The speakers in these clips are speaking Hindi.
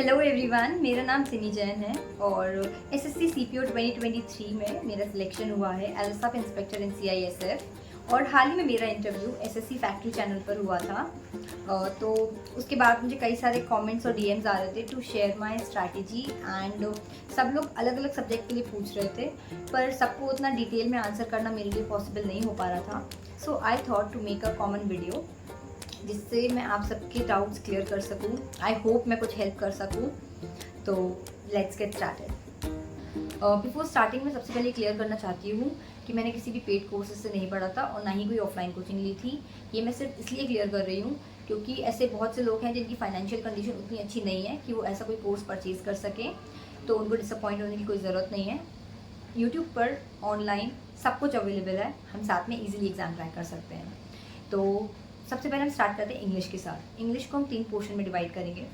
हेलो एवरीवन, मेरा नाम सिमी जैन है और एसएससी सीपीओ 2023 में मेरा सिलेक्शन हुआ है एज सब इंस्पेक्टर इन सीआईएसएफ। और हाल ही में मेरा इंटरव्यू एसएससी फैक्ट्री चैनल पर हुआ था। तो उसके बाद मुझे कई सारे कमेंट्स और डीएम्स आ रहे थे to share my strategy and सब लोग अलग अलग सब्जेक्ट के लिए पूछ रहे थे, पर सबको उतना डिटेल में आंसर करना मेरे लिए पॉसिबल नहीं हो पा रहा था। So I thought to make a common video जिससे मैं आप सबके डाउट्स क्लियर कर सकूं। आई होप मैं कुछ हेल्प कर सकूं। तो let's get started. Before starting में सबसे पहले क्लियर करना चाहती हूँ कि मैंने किसी भी पेड कोर्सेज से नहीं पढ़ा था और ना ही कोई ऑफलाइन कोचिंग ली थी। ये मैं सिर्फ इसलिए क्लियर कर रही हूँ क्योंकि ऐसे बहुत से लोग हैं जिनकी फाइनेंशियल कंडीशन उतनी अच्छी नहीं है कि वो ऐसा कोई कोर्स परचेज कर सकें, तो उनको डिसअपॉइंट होने की कोई ज़रूरत नहीं है। यूट्यूब पर ऑनलाइन सब कुछ अवेलेबल है, हम साथ में ईजिली एग्जाम क्रैक कर सकते हैं। तो सबसे पहले हम स्टार्ट करते हैं इंग्लिश के साथ। इंग्लिश को हम 3 पोर्शन में डिवाइड करेंगे,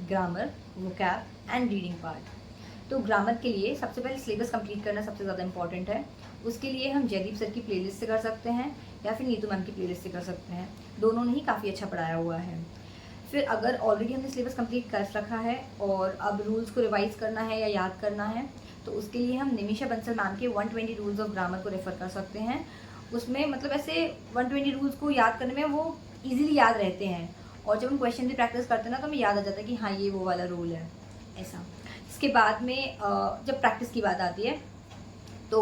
grammar, vocab and reading part. तो ग्रामर के लिए सबसे पहले सिलेबस कंप्लीट करना सबसे ज़्यादा इंपॉर्टेंट है। उसके लिए हम जयदीप सर की प्लेलिस्ट से कर सकते हैं या फिर नीतू मैम की प्लेलिस्ट से कर सकते हैं, दोनों ने ही काफ़ी अच्छा पढ़ाया हुआ है। फिर अगर ऑलरेडी हमने सिलेबस कंप्लीट कर रखा है और अब रूल्स को रिवाइज करना है या याद करना है, तो उसके लिए हम निमिषा बंसल मैम के 120 रूल्स ऑफ ग्रामर को रेफर कर सकते हैं। उसमें मतलब ऐसे 120 रूल्स को याद करने में वो इजीली याद रहते हैं, और जब हम क्वेश्चन भी प्रैक्टिस करते हैं ना तो हमें याद आ जाता है कि हाँ ये वो वाला रूल है ऐसा। इसके बाद में जब प्रैक्टिस की बात आती है तो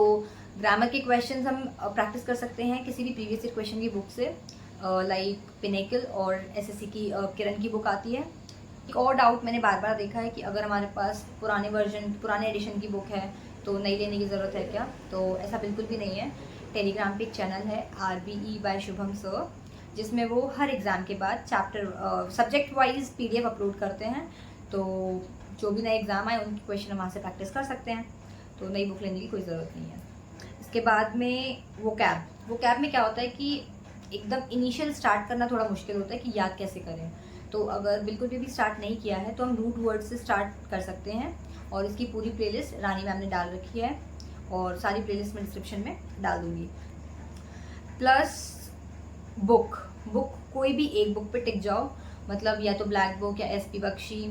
ग्रामर के क्वेश्चंस हम प्रैक्टिस कर सकते हैं किसी भी प्रीवियस ईयर क्वेश्चन की बुक से, लाइक पिनेकल और एसएससी की किरण की बुक आती है। एक और डाउट मैंने बार बार देखा है कि अगर हमारे पास पुराने एडिशन की बुक है तो नई लेने की ज़रूरत है क्या? तो ऐसा बिल्कुल भी नहीं है। टेलीग्राम पे एक चैनल है RBE बाय शुभम सर, जिसमें वो हर एग्ज़ाम के बाद chapter subject wise PDF upload करते हैं। तो जो भी नए एग्ज़ाम आए उनके क्वेश्चन हम वहाँ से प्रैक्टिस कर सकते हैं, तो नई बुक लेने की कोई ज़रूरत नहीं है। इसके बाद में वोकैब में क्या होता है कि एकदम इनिशियल स्टार्ट करना थोड़ा मुश्किल होता है कि याद कैसे करें। तो अगर बिल्कुल भी स्टार्ट नहीं किया है तो हम रूट वर्ड से स्टार्ट कर सकते हैं, और इसकी पूरी प्लेलिस्ट रानी मैम ने डाल रखी है और सारी प्लेलिस्ट मैं डिस्क्रिप्शन में डाल दूँगी। प्लस बुक कोई भी एक बुक पे टिक जाओ, मतलब या तो ब्लैक बुक या SP बख्शी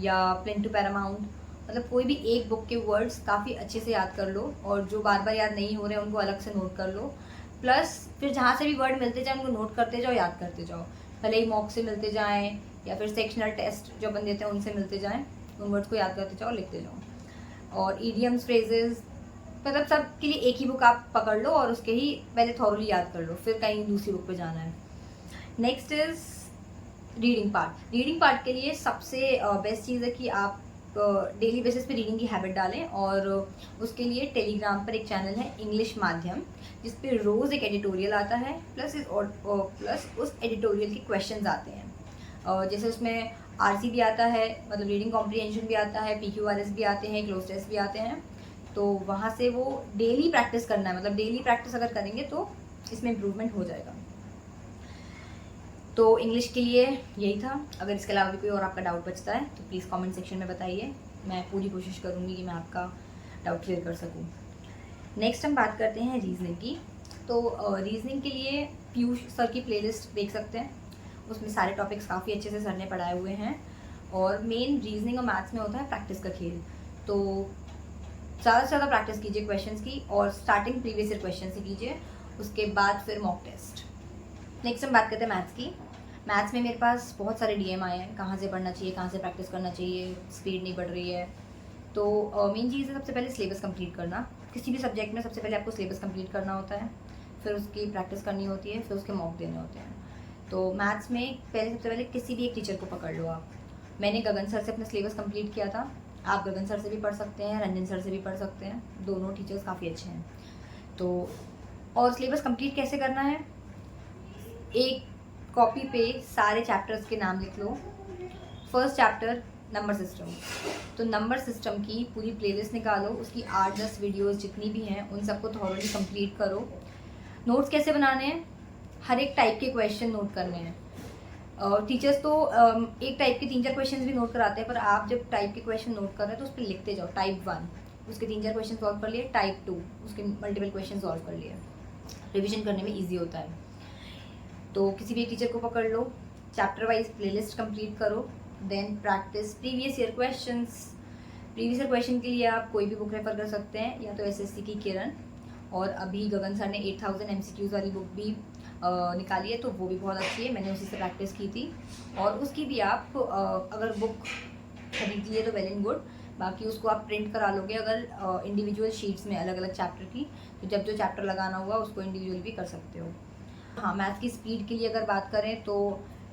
या प्लेन टू पैरामाउंट, मतलब कोई भी एक बुक के वर्ड्स काफ़ी अच्छे से याद कर लो, और जो बार बार याद नहीं हो रहे हैं उनको अलग से नोट कर लो। प्लस फिर जहाँ से भी वर्ड मिलते जाए उनको नोट करते जाओ, याद करते जाओ, भले ही मॉक से मिलते जाएँ या फिर सेक्शनल टेस्ट जो बन देते हैं उनसे मिलते जाएँ, उन वर्ड्स को याद करते जाओ, लिखते जाओ। और ईडियम्स, फ्रेजेस, मतलब सब के लिए एक ही बुक आप पकड़ लो और उसके ही पहले थॉरली याद कर लो, फिर कहीं दूसरी बुक पे जाना है। नेक्स्ट इज रीडिंग पार्ट के लिए सबसे बेस्ट चीज़ है कि आप डेली बेसिस पे रीडिंग की हैबिट डालें, और उसके लिए टेलीग्राम पर एक चैनल है इंग्लिश माध्यम, जिस पे रोज़ एक एडिटोरियल आता है, प्लस उस एडिटोरियल के क्वेश्चंस आते हैं। जैसे उसमें RC भी आता है, मतलब रीडिंग कॉम्प्रीहेंशन भी आता है, PQRS भी आते हैं, क्लोज टेस्ट भी आते हैं। तो वहाँ से वो डेली प्रैक्टिस करना है, मतलब डेली प्रैक्टिस अगर करेंगे तो इसमें इम्प्रूवमेंट हो जाएगा। तो इंग्लिश के लिए यही था। अगर इसके अलावा भी कोई और आपका डाउट बचता है तो प्लीज़ कमेंट सेक्शन में बताइए, मैं पूरी कोशिश करूँगी कि मैं आपका डाउट क्लियर कर सकूँ। नेक्स्ट हम बात करते हैं रीजनिंग की। तो रीजनिंग के लिए पीयूष सर की प्लेलिस्ट देख सकते हैं, उसमें सारे टॉपिक्स काफ़ी अच्छे से सर ने पढ़ाए हुए हैं, और मेन रीजनिंग और मैथ्स में होता है प्रैक्टिस का खेल। तो ज़्यादा से ज़्यादा प्रैक्टिस कीजिए क्वेश्चंस की, और स्टार्टिंग प्रीवियस ईयर क्वेश्चन से कीजिए, उसके बाद फिर मॉक टेस्ट। नेक्स्ट हम बात करते हैं मैथ्स की। मैथ्स में मेरे पास बहुत सारे DM आए हैं, कहाँ से पढ़ना चाहिए, कहाँ से प्रैक्टिस करना चाहिए, स्पीड नहीं बढ़ रही है। तो मेन चीज़ है सबसे पहले सिलेबस कंप्लीट करना। किसी भी सब्जेक्ट में सबसे पहले आपको सिलेबस कंप्लीट करना होता है, फिर उसकी प्रैक्टिस करनी होती है, फिर उसके मॉक देने होते हैं। तो मैथ्स में सबसे पहले किसी भी एक टीचर को पकड़ लो आप। मैंने गगन सर से अपना सिलेबस कंप्लीट किया था, आप गगन सर से भी पढ़ सकते हैं, रंजन सर से भी पढ़ सकते हैं, दोनों टीचर्स काफ़ी अच्छे हैं। तो और सिलेबस कंप्लीट कैसे करना है, एक कॉपी पे सारे चैप्टर्स के नाम लिख लो। फर्स्ट चैप्टर नंबर सिस्टम, तो नंबर सिस्टम की पूरी प्लेलिस्ट निकालो, उसकी 8-10 वीडियोस जितनी भी हैं उन सबको थॉरली कंप्लीट करो। नोट्स कैसे बनाने हैं, हर एक टाइप के क्वेश्चन नोट करने हैं। टीचर्स तो एक टाइप के 3-4 क्वेश्चन भी नोट कराते हैं, पर आप जब टाइप के क्वेश्चन नोट कर रहे हैं तो उस पर लिखते जाओ। टाइप 1 उसके 3-4 क्वेश्चन सॉल्व कर लिए, टाइप 2 उसके मल्टीपल क्वेश्चन सॉल्व कर लिए, रिविजन करने में ईजी होता है। तो किसी भी टीचर को पकड़ लो, चैप्टर वाइज प्लेलिस्ट कंप्लीट करो, then practice previous year questions. Previous year question के लिए आप कोई भी बुक रेफर कर सकते हैं, या तो एसएससी की किरण, और अभी गगन सर ने 8000 MCQs वाली बुक भी निकाली है, तो वो भी बहुत अच्छी है, मैंने उसी से प्रैक्टिस की थी। और उसकी भी आप अगर बुक खरीद लिए तो वेल एंड गुड, बाकी उसको आप प्रिंट करा लोगे अगर इंडिविजुअल शीट्स में अलग अलग चैप्टर की, तो जब जो चैप्टर लगाना हुआ उसको इंडिविजुअल भी कर सकते हो। हाँ, मैथ की स्पीड के लिए अगर बात करें तो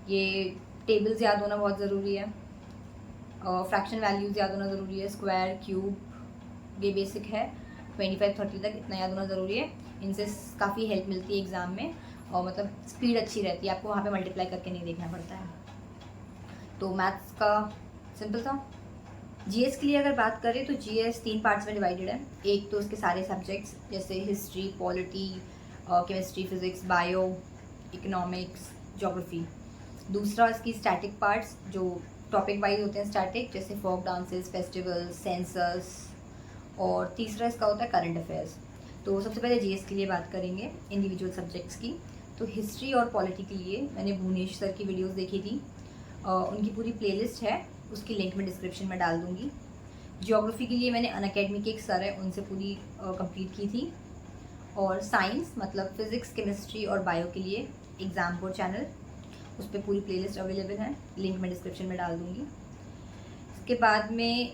ये टेबल्स याद होना बहुत ज़रूरी है, फ्रैक्शन वैल्यूज़ याद होना ज़रूरी है, स्क्वायर, क्यूब, ये बेसिक है, 25-30 तक इतना याद होना ज़रूरी है। इनसे काफ़ी हेल्प मिलती है एग्ज़ाम में, और मतलब स्पीड अच्छी रहती है, आपको वहाँ पे मल्टीप्लाई करके नहीं देखना पड़ता है। तो मैथ्स का सिंपल था। जीएस के लिए अगर बात करें तो जीएस 3 पार्ट्स में डिवाइडेड है। एक तो उसके सारे सब्जेक्ट्स जैसे history, polity, chemistry, physics, bio, economics, geography. दूसरा इसकी स्टैटिक पार्ट्स जो टॉपिक वाइज होते हैं स्टैटिक, जैसे फोक डांसेस, फेस्टिवल्स, सेंसस। और तीसरा इसका होता है करंट अफेयर्स। तो सबसे पहले जीएस के लिए बात करेंगे इंडिविजुअल सब्जेक्ट्स की। तो हिस्ट्री और पॉलिटी के लिए मैंने भुवनेश सर की वीडियोस देखी थी, उनकी पूरी प्लेलिस्ट है, उसकी लिंक मैं डिस्क्रिप्शन में डाल दूँगी। ज्योग्राफी के लिए मैंने अनअकैडमी के एक सर है, उनसे पूरी कंप्लीट की थी। और साइंस मतलब फ़िज़िक्स, केमिस्ट्री और बायो के लिए एग्ज़ाम बोर्ड चैनल, उस पर पूरी प्लेलिस्ट अवेलेबल है, लिंक मैं डिस्क्रिप्शन में डाल दूँगी। इसके बाद में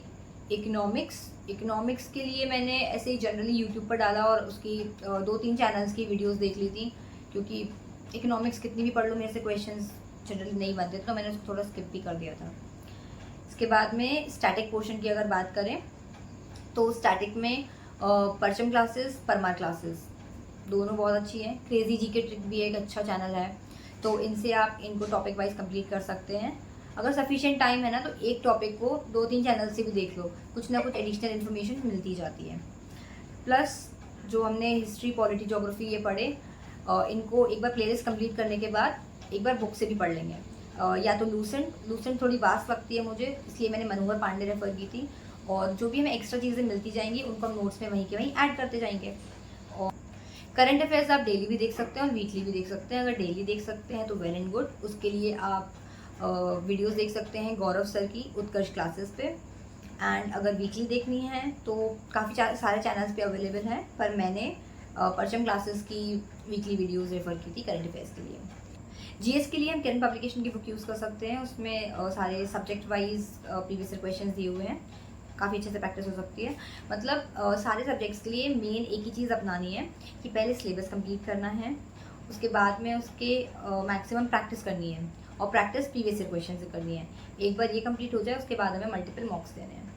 इकोनॉमिक्स के लिए मैंने ऐसे ही जनरली यूट्यूब पर डाला और उसकी 2-3 चैनल्स की वीडियोस देख ली थी, क्योंकि इकोनॉमिक्स कितनी भी पढ़ लूँ मेरे से क्वेश्चंस जनरली नहीं बनते, तो मैंने उसको थोड़ा स्किप भी कर दिया था। इसके बाद में स्टैटिक पोर्शन की अगर बात करें तो स्टैटिक में परचम क्लासेस, परमार क्लासेस दोनों बहुत अच्छी हैं। क्रेजी जी के ट्रिक भी एक अच्छा चैनल है, तो इनसे आप इनको टॉपिक वाइज कंप्लीट कर सकते हैं। अगर सफिशिएंट टाइम है ना, तो एक टॉपिक को 2-3 चैनल से भी देख लो, कुछ ना कुछ एडिशनल इन्फॉर्मेशन मिलती जाती है। प्लस जो हमने हिस्ट्री, पॉलिटी, ज्योग्राफी ये पढ़े, इनको एक बार प्लेलिस्ट कंप्लीट करने के बाद एक बार बुक से भी पढ़ लेंगे, या तो लूसेंट थोड़ी वास्ट लगती है मुझे, इसलिए मैंने मनोहर पांडे रेफर की थी। और जो भी हमें एक्स्ट्रा चीज़ें मिलती जाएंगी उनको हम नोट्स में वहीं के वहीं ऐड करते जाएंगे। और करंट अफेयर्स आप डेली भी देख सकते हैं और वीकली भी देख सकते हैं। अगर डेली देख सकते हैं तो वेल एंड गुड, उसके लिए आप वीडियोस देख सकते हैं गौरव सर की उत्कर्ष क्लासेस पे। एंड अगर वीकली देखनी है तो काफ़ी सारे चैनल्स पे अवेलेबल हैं, पर मैंने परचम क्लासेस की वीकली वीडियोस रेफर की थी करंट अफेयर्स के लिए। जीएस के लिए हम किरण पब्लिकेशन की बुक यूज़ कर सकते हैं, उसमें सारे सब्जेक्ट वाइज प्रीवियस क्वेश्चन दिए हुए हैं, काफ़ी अच्छे से प्रैक्टिस हो सकती है। मतलब सारे सब्जेक्ट्स के लिए मेन एक ही चीज़ अपनानी है कि पहले सिलेबस कंप्लीट करना है, उसके बाद में उसके मैक्सिमम प्रैक्टिस करनी है, और प्रैक्टिस प्रीवियस ईयर क्वेश्चन से करनी है। एक बार ये कंप्लीट हो जाए उसके बाद हमें मल्टीपल मॉक्स देने हैं।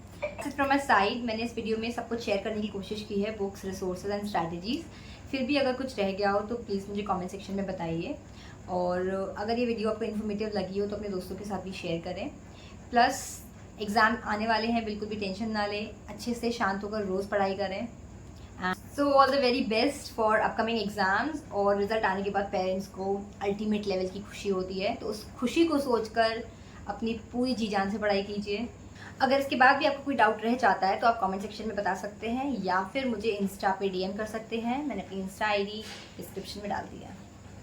फ्रॉम माई साइड मैंने इस वीडियो में सब कुछ शेयर करने की कोशिश की है, बुक्स, रिसोर्सेज एंड स्ट्रैटेजीज़। फिर भी अगर कुछ रह गया हो तो प्लीज़ मुझे कमेंट सेक्शन में बताइए, और अगर ये वीडियो आपको इन्फॉर्मेटिव लगी हो तो अपने दोस्तों के साथ भी शेयर करें। प्लस एग्ज़ाम आने वाले हैं, बिल्कुल भी टेंशन ना लें, अच्छे से शांत होकर रोज़ पढ़ाई करें। So all the very best for upcoming exams. और रिज़ल्ट आने के बाद पेरेंट्स को अल्टीमेट लेवल की खुशी होती है, तो उस खुशी को सोचकर अपनी पूरी जी जान से पढ़ाई कीजिए। अगर इसके बाद भी आपको कोई डाउट रह जाता है तो आप कमेंट सेक्शन में बता सकते हैं, या फिर मुझे इंस्टा पे DM कर सकते हैं, मैंने अपनी इंस्टा ID डिस्क्रिप्शन में डाल दिया है।